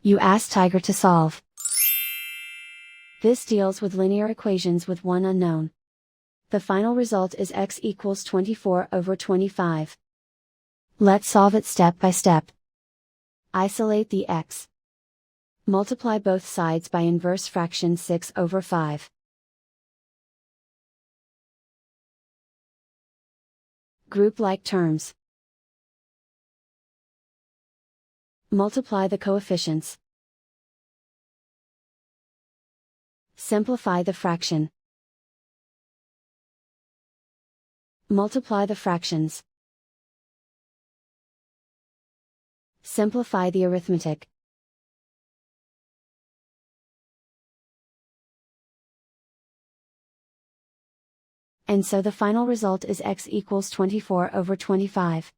You ask Tiger to solve. This deals with linear equations with one unknown. The final result is x equals 24/25. Let's solve it step by step. Isolate the x. Multiply both sides by inverse fraction 6/5. Group like terms. Multiply the coefficients. Simplify the fraction. Multiply the fractions. Simplify the arithmetic. And so the final result is x equals 24/25.